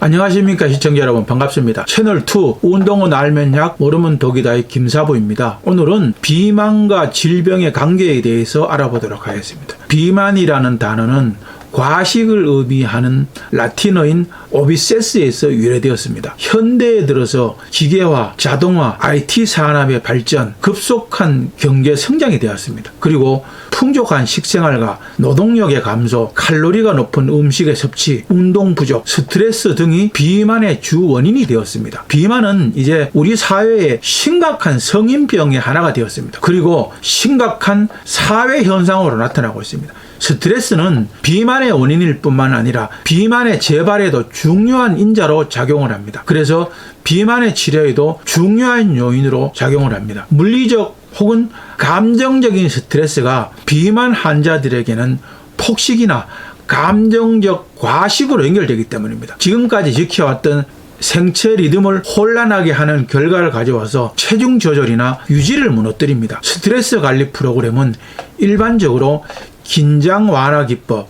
안녕하십니까 시청자 여러분, 반갑습니다. 채널2 운동은 알면 약 모르면 독이다의 김사부입니다. 오늘은 비만과 질병의 관계에 대해서 알아보도록 하겠습니다. 비만이라는 단어는 과식을 의미하는 라틴어인 오비세스에서 유래되었습니다. 현대에 들어서 기계화, 자동화, IT 산업의 발전, 급속한 경제 성장이 되었습니다. 그리고 풍족한 식생활과 노동력의 감소, 칼로리가 높은 음식의 섭취, 운동 부족, 스트레스 등이 비만의 주 원인이 되었습니다. 비만은 이제 우리 사회의 심각한 성인병의 하나가 되었습니다. 그리고 심각한 사회 현상으로 나타나고 있습니다. 스트레스는 비만의 원인일 뿐만 아니라 비만의 재발에도 중요한 인자로 작용을 합니다. 그래서 비만의 치료에도 중요한 요인으로 작용을 합니다. 물리적 혹은 감정적인 스트레스가 비만 환자들에게는 폭식이나 감정적 과식으로 연결되기 때문입니다. 지금까지 지켜왔던 생체 리듬을 혼란하게 하는 결과를 가져와서 체중 조절이나 유지를 무너뜨립니다. 스트레스 관리 프로그램은 일반적으로 긴장 완화 기법,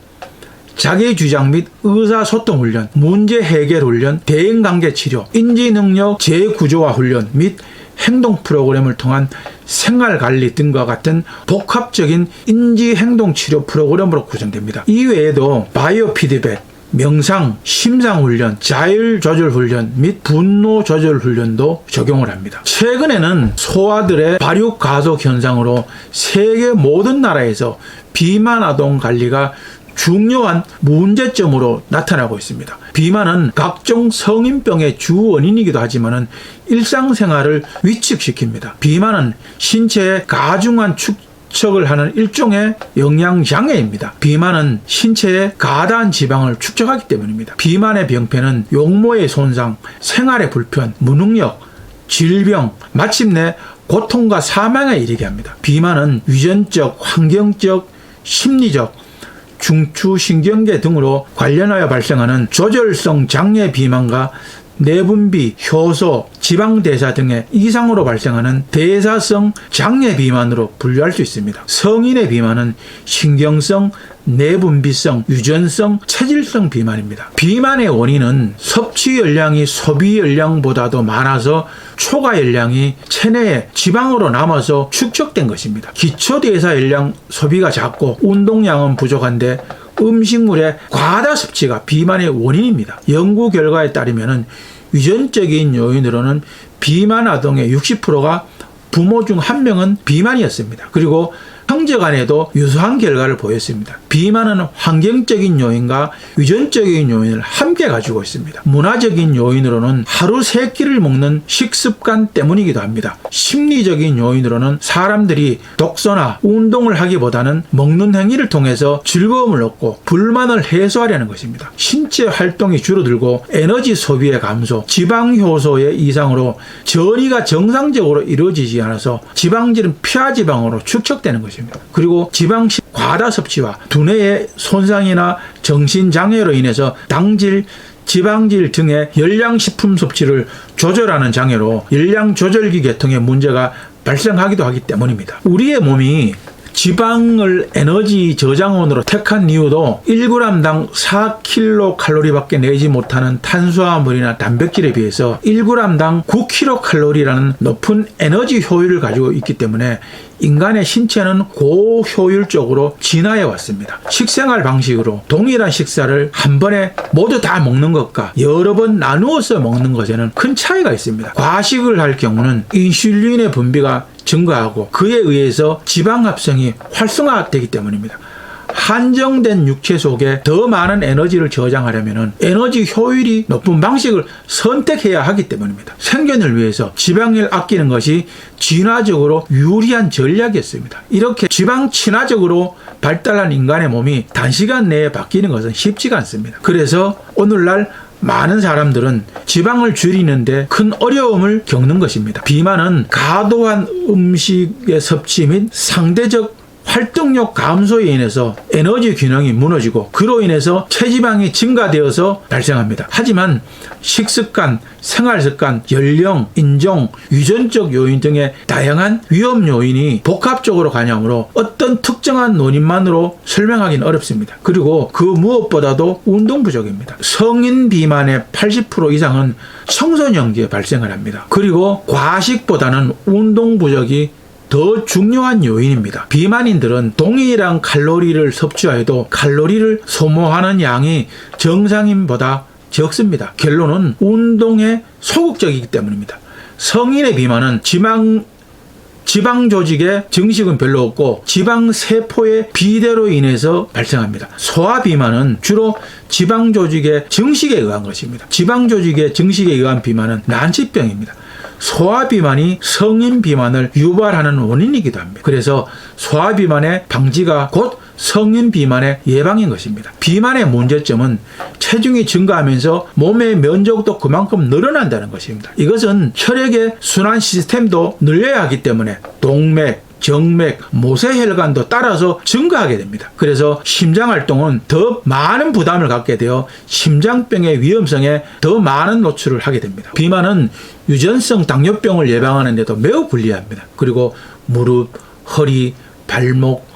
자기 주장 및 의사소통 훈련, 문제 해결 훈련, 대인관계 치료, 인지능력 재구조화 훈련 및 행동 프로그램을 통한 생활관리 등과 같은 복합적인 인지행동치료 프로그램으로 구성됩니다. 이외에도 바이오 피드백, 명상, 심상훈련, 자율조절훈련 및 분노조절훈련도 적용을 합니다. 최근에는 소아들의 발육 가속 현상으로 세계 모든 나라에서 비만 아동 관리가 중요한 문제점으로 나타나고 있습니다. 비만은 각종 성인병의 주 원인이기도 하지만 일상생활을 위축시킵니다. 비만은 신체의 가중한 축적을 하는 일종의 영양장애입니다. 비만은 신체의 가다한 지방을 축적하기 때문입니다. 비만의 병폐는 용모의 손상, 생활의 불편, 무능력, 질병, 마침내 고통과 사망에 이르게 합니다. 비만은 유전적, 환경적, 심리적, 중추신경계 등으로 관련하여 발생하는 조절성 장애 비만과 내분비, 효소, 지방대사 등의 이상으로 발생하는 대사성 장애 비만으로 분류할 수 있습니다. 성인의 비만은 신경성, 내분비성, 유전성, 체질성 비만입니다. 비만의 원인은 섭취 열량이 소비 열량보다도 많아서 초과 열량이 체내에 지방으로 남아서 축적된 것입니다. 기초대사 열량 소비가 작고 운동량은 부족한데 음식물의 과다 섭취가 비만의 원인입니다. 연구 결과에 따르면 유전적인 요인으로는 비만 아동의 60%가 부모 중 한 명은 비만이었습니다. 그리고 형제 간에도 유사한 결과를 보였습니다. 비만은 환경적인 요인과 유전적인 요인을 함께 가지고 있습니다. 문화적인 요인으로는 하루 3끼를 먹는 식습관 때문이기도 합니다. 심리적인 요인으로는 사람들이 독서나 운동을 하기보다는 먹는 행위를 통해서 즐거움을 얻고 불만을 해소하려는 것입니다. 신체 활동이 줄어들고 에너지 소비의 감소, 지방 효소의 이상으로 전이가 정상적으로 이루어지지 않아서 지방질은 피하지방으로 축적되는 것입니다. 그리고 지방 과다 섭취와 두뇌의 손상이나 정신장애로 인해서 당질, 지방질 등의 열량식품 섭취를 조절하는 장애로 열량조절기 계통의 문제가 발생하기도 하기 때문입니다. 우리의 몸이 지방을 에너지 저장원으로 택한 이유도 1g당 4kcal 밖에 내지 못하는 탄수화물이나 단백질에 비해서 1g당 9kcal라는 높은 에너지 효율을 가지고 있기 때문에 인간의 신체는 고효율적으로 진화해 왔습니다. 식생활 방식으로 동일한 식사를 한 번에 모두 다 먹는 것과 여러 번 나누어서 먹는 것에는 큰 차이가 있습니다. 과식을 할 경우는 인슐린의 분비가 증가하고 그에 의해서 지방 합성이 활성화되기 때문입니다. 한정된 육체 속에 더 많은 에너지를 저장하려면 에너지 효율이 높은 방식을 선택해야 하기 때문입니다. 생존을 위해서 지방을 아끼는 것이 진화적으로 유리한 전략이었습니다. 이렇게 지방 친화적으로 발달한 인간의 몸이 단시간 내에 바뀌는 것은 쉽지가 않습니다. 그래서 오늘날 많은 사람들은 지방을 줄이는데 큰 어려움을 겪는 것입니다. 비만은 과도한 음식의 섭취 및 상대적 활동력 감소에 인해서 에너지 균형이 무너지고 그로 인해서 체지방이 증가되어서 발생합니다. 하지만 식습관, 생활습관, 연령, 인종, 유전적 요인 등의 다양한 위험 요인이 복합적으로 관여하므로 어떤 특정한 원인만으로 설명하기는 어렵습니다. 그리고 그 무엇보다도 운동 부족입니다. 성인 비만의 80% 이상은 청소년기에 발생을 합니다. 그리고 과식보다는 운동 부족이 더 중요한 요인입니다. 비만인들은 동일한 칼로리를 섭취해도 칼로리를 소모하는 양이 정상인보다 적습니다. 결론은 운동에 소극적이기 때문입니다. 성인의 비만은 지방 조직의 증식은 별로 없고 지방 세포의 비대로 인해서 발생합니다. 소아 비만은 주로 지방 조직의 증식에 의한 것입니다. 지방 조직의 증식에 의한 비만은 난치병입니다. 소아 비만이 성인 비만을 유발하는 원인이기도 합니다. 그래서 소아 비만의 방지가 곧 성인 비만의 예방인 것입니다. 비만의 문제점은 체중이 증가하면서 몸의 면적도 그만큼 늘어난다는 것입니다. 이것은 혈액의 순환 시스템도 늘려야 하기 때문에 동맥, 정맥, 모세혈관도 따라서 증가하게 됩니다. 그래서 심장활동은 더 많은 부담을 갖게 되어 심장병의 위험성에 더 많은 노출을 하게 됩니다. 비만은 유전성 당뇨병을 예방하는 데도 매우 불리합니다. 그리고 무릎, 허리, 발목,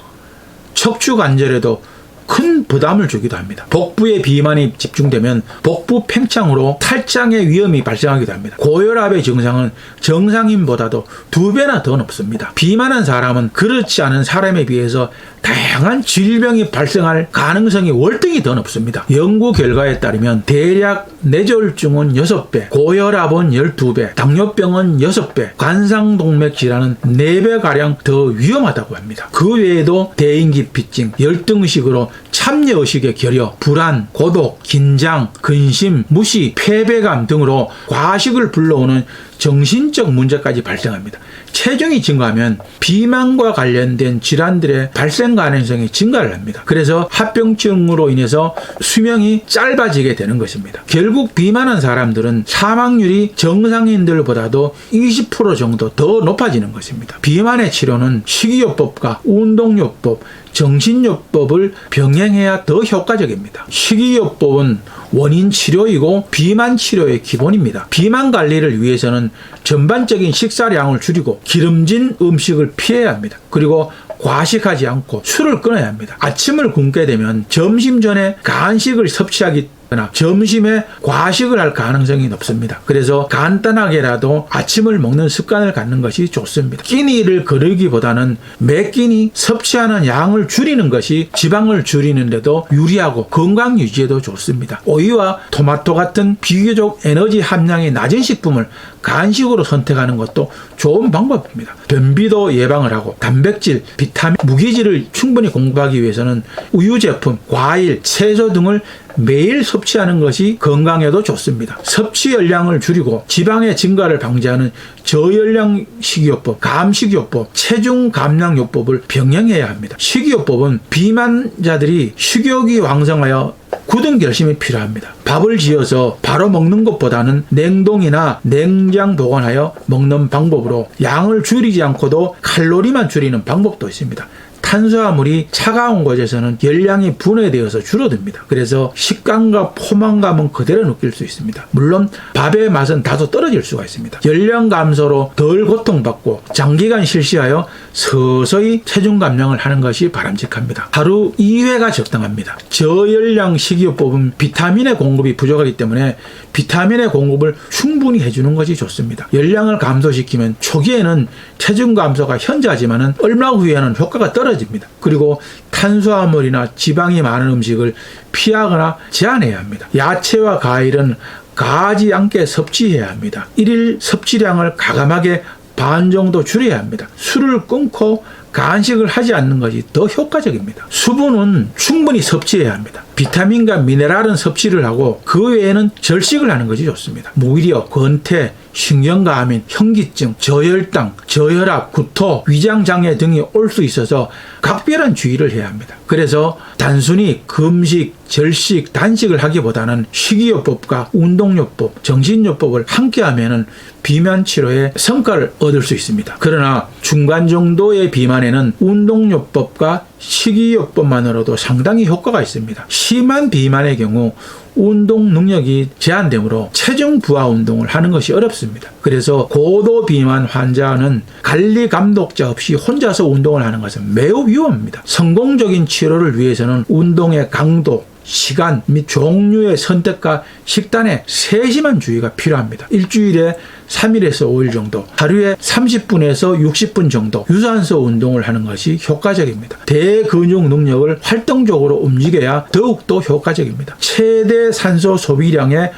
척추 관절에도 큰 부담을 주기도 합니다. 복부에 비만이 집중되면 복부 팽창으로 탈장의 위험이 발생하기도 합니다. 고혈압의 증상은 정상인보다도 2배나 더 높습니다. 비만한 사람은 그렇지 않은 사람에 비해서 다양한 질병이 발생할 가능성이 월등히 더 높습니다. 연구 결과에 따르면 대략 뇌졸중은 6배, 고혈압은 12배, 당뇨병은 6배, 관상동맥 질환은 4배가량 더 위험하다고 합니다. 그 외에도 대인기피증, 열등의식으로 참여의식의 결여, 불안, 고독, 긴장, 근심, 무시, 패배감 등으로 과식을 불러오는 정신적 문제까지 발생합니다. 체중이 증가하면 비만과 관련된 질환들의 발생 가능성이 증가를 합니다. 그래서 합병증으로 인해서 수명이 짧아지게 되는 것입니다. 결국 비만한 사람들은 사망률이 정상인들보다도 20% 정도 더 높아지는 것입니다. 비만의 치료는 식이요법과 운동요법, 정신요법을 병행해야 더 효과적입니다. 식이요법은 원인 치료이고 비만 치료의 기본입니다. 비만 관리를 위해서는 전반적인 식사량을 줄이고 기름진 음식을 피해야 합니다. 그리고 과식하지 않고 술을 끊어야 합니다. 아침을 굶게 되면 점심 전에 간식을 섭취하기 점심에 과식을 할 가능성이 높습니다. 그래서 간단하게라도 아침을 먹는 습관을 갖는 것이 좋습니다. 끼니를 거르기보다는 매 끼니 섭취하는 양을 줄이는 것이 지방을 줄이는 데도 유리하고 건강 유지에도 좋습니다. 오이와 토마토 같은 비교적 에너지 함량이 낮은 식품을 간식으로 선택하는 것도 좋은 방법입니다. 변비도 예방을 하고 단백질, 비타민, 무기질을 충분히 공급하기 위해서는 우유 제품, 과일, 채소 등을 매일 섭취하는 것이 건강에도 좋습니다. 섭취 열량을 줄이고 지방의 증가를 방지하는 저열량 식이요법, 감식이요법, 체중 감량요법을 병행해야 합니다. 식이요법은 비만자들이 식욕이 왕성하여 굳은 결심이 필요합니다. 밥을 지어서 바로 먹는 것보다는 냉동이나 냉장 보관하여 먹는 방법으로 양을 줄이지 않고도 칼로리만 줄이는 방법도 있습니다. 탄수화물이 차가운 곳에서는 열량이 분해되어서 줄어듭니다. 그래서 식감과 포만감은 그대로 느낄 수 있습니다. 물론 밥의 맛은 다소 떨어질 수가 있습니다. 열량 감소로 덜 고통받고 장기간 실시하여 서서히 체중 감량을 하는 것이 바람직합니다. 하루 2회가 적당합니다. 저열량 식이요법은 비타민의 공급이 부족하기 때문에 비타민의 공급을 충분히 해주는 것이 좋습니다. 열량을 감소시키면 초기에는 체중 감소가 현저하지만 얼마 후에는 효과가 떨어집니다. 그리고 탄수화물이나 지방이 많은 음식을 피하거나 제한해야 합니다. 야채와 과일은 가하지 않게 섭취해야 합니다. 1일 섭취량을 가감하게 반 정도 줄여야 합니다. 술을 끊고 간식을 하지 않는 것이 더 효과적입니다. 수분은 충분히 섭취해야 합니다. 비타민과 미네랄은 섭취를 하고 그 외에는 절식을 하는 것이 좋습니다. 오히려 권태, 신경과민, 현기증, 저혈당, 저혈압, 구토, 위장장애 등이 올 수 있어서 각별한 주의를 해야 합니다. 그래서 단순히 금식, 절식, 단식을 하기보다는 식이요법과 운동요법, 정신요법을 함께하면 비만 치료에 성과를 얻을 수 있습니다. 그러나 중간 정도의 비만에는 운동요법과 식이요법만으로도 상당히 효과가 있습니다. 심한 비만의 경우 운동 능력이 제한되므로 체중 부하 운동을 하는 것이 어렵습니다. 그래서 고도 비만 환자는 관리 감독자 없이 혼자서 운동을 하는 것은 매우 위험합니다. 성공적인 치료를 위해서는 운동의 강도, 시간 및 종류의 선택과 식단에 세심한 주의가 필요합니다. 일주일에 3일에서 5일 정도, 하루에 30분에서 60분 정도 유산소 운동을 하는 것이 효과적입니다. 대근육 능력을 활동적으로 움직여야 더욱더 효과적입니다. 최대 산소 소비량의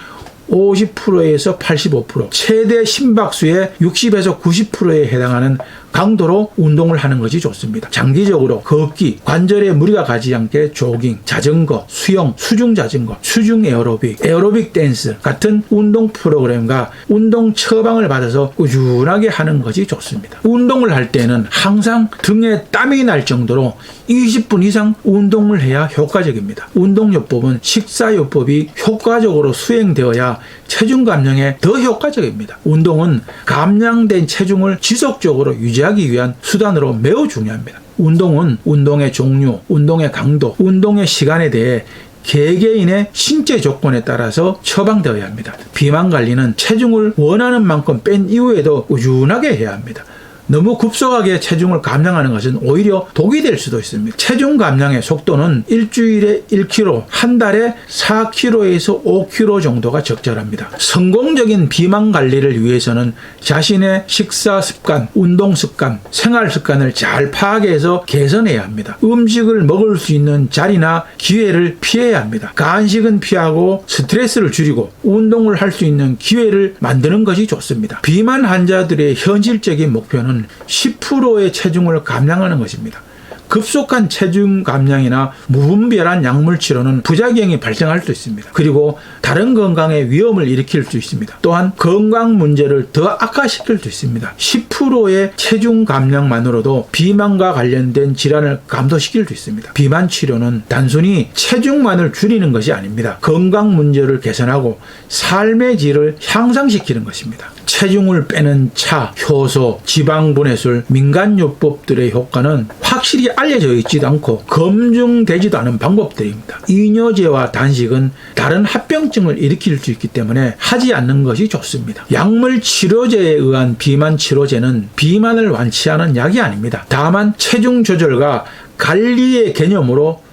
50%에서 85%, 최대 심박수의 60에서 90%에 해당하는 강도로 운동을 하는 것이 좋습니다. 장기적으로 걷기, 관절에 무리가 가지 않게 조깅, 자전거, 수영, 수중 자전거, 수중 에어로빅, 에어로빅 댄스 같은 운동 프로그램과 운동 처방을 받아서 꾸준하게 하는 것이 좋습니다. 운동을 할 때는 항상 등에 땀이 날 정도로 20분 이상 운동을 해야 효과적입니다. 운동요법은 식사요법이 효과적으로 수행되어야 체중 감량에 더 효과적입니다. 운동은 감량된 체중을 지속적으로 유지하기 위한 수단으로 매우 중요합니다. 운동은 운동의 종류, 운동의 강도, 운동의 시간에 대해 개개인의 신체 조건에 따라서 처방되어야 합니다. 비만 관리는 체중을 원하는 만큼 뺀 이후에도 꾸준하게 해야 합니다. 너무 급속하게 체중을 감량하는 것은 오히려 독이 될 수도 있습니다. 체중 감량의 속도는 일주일에 1kg, 한 달에 4kg에서 5kg 정도가 적절합니다. 성공적인 비만 관리를 위해서는 자신의 식사 습관, 운동 습관, 생활 습관을 잘 파악해서 개선해야 합니다. 음식을 먹을 수 있는 자리나 기회를 피해야 합니다. 간식은 피하고 스트레스를 줄이고 운동을 할 수 있는 기회를 만드는 것이 좋습니다. 비만 환자들의 현실적인 목표는 10%의 체중을 감량하는 것입니다. 급속한 체중 감량이나 무분별한 약물 치료는 부작용이 발생할 수 있습니다. 그리고 다른 건강에 위험을 일으킬 수 있습니다. 또한 건강 문제를 더 악화시킬 수 있습니다. 10%의 체중 감량만으로도 비만과 관련된 질환을 감소시킬 수 있습니다. 비만 치료는 단순히 체중만을 줄이는 것이 아닙니다. 건강 문제를 개선하고 삶의 질을 향상시키는 것입니다. 체중을 빼는 차, 효소, 지방분해술, 민간요법들의 효과는 확실히 알려져 있지도 않고 검증되지도 않은 방법들입니다. 이뇨제와 단식은 다른 합병증을 일으킬 수 있기 때문에 하지 않는 것이 좋습니다. 약물 치료제에 의한 비만 치료제는 비만을 완치하는 약이 아닙니다. 다만 체중 조절과 관리의 개념으로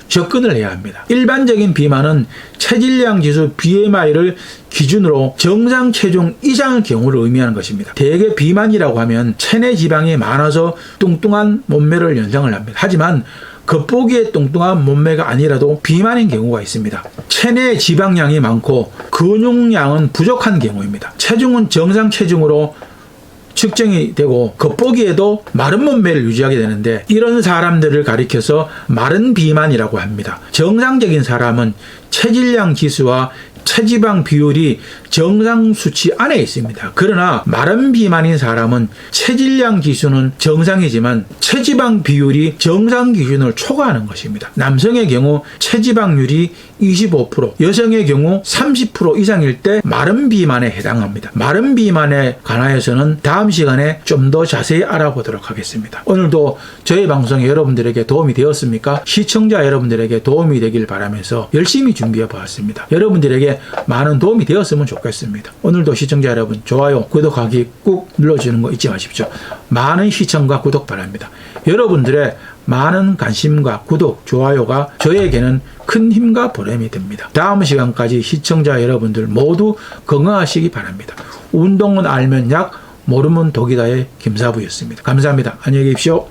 접근을 해야 합니다. 일반적인 비만은 체질량 지수 BMI를 기준으로 정상 체중 이상의 경우를 의미하는 것입니다. 대개 비만이라고 하면 체내 지방이 많아서 뚱뚱한 몸매를 연상을 합니다. 하지만 겉보기에 뚱뚱한 몸매가 아니라도 비만인 경우가 있습니다. 체내 지방량이 많고 근육량은 부족한 경우입니다. 체중은 정상 체중으로 측정이 되고 겉보기에도 마른 몸매를 유지하게 되는데 이런 사람들을 가리켜서 마른 비만이라고 합니다. 정상적인 사람은 체질량 지수와 체지방 비율이 정상 수치 안에 있습니다. 그러나 마른 비만인 사람은 체질량 지수는 정상이지만 체지방 비율이 정상 기준을 초과하는 것입니다. 남성의 경우 체지방률이 25%, 여성의 경우 30% 이상일 때 마른 비만에 해당합니다. 마른 비만에 관하여서는 다음 시간에 좀 더 자세히 알아보도록 하겠습니다. 오늘도 저희 방송이 여러분들에게 도움이 되었습니까? 시청자 여러분들에게 도움이 되길 바라면서 열심히 준비해 보았습니다. 여러분들에게 많은 도움이 되었으면 좋겠습니다. 오늘도 시청자 여러분 좋아요, 구독하기 꾹 눌러주는 거 잊지 마십시오. 많은 시청과 구독 바랍니다. 여러분들의 많은 관심과 구독, 좋아요가 저에게는 큰 힘과 보람이 됩니다. 다음 시간까지 시청자 여러분들 모두 건강하시기 바랍니다. 운동은 알면 약, 모르면 독이다의 김사부였습니다. 감사합니다. 안녕히 계십시오.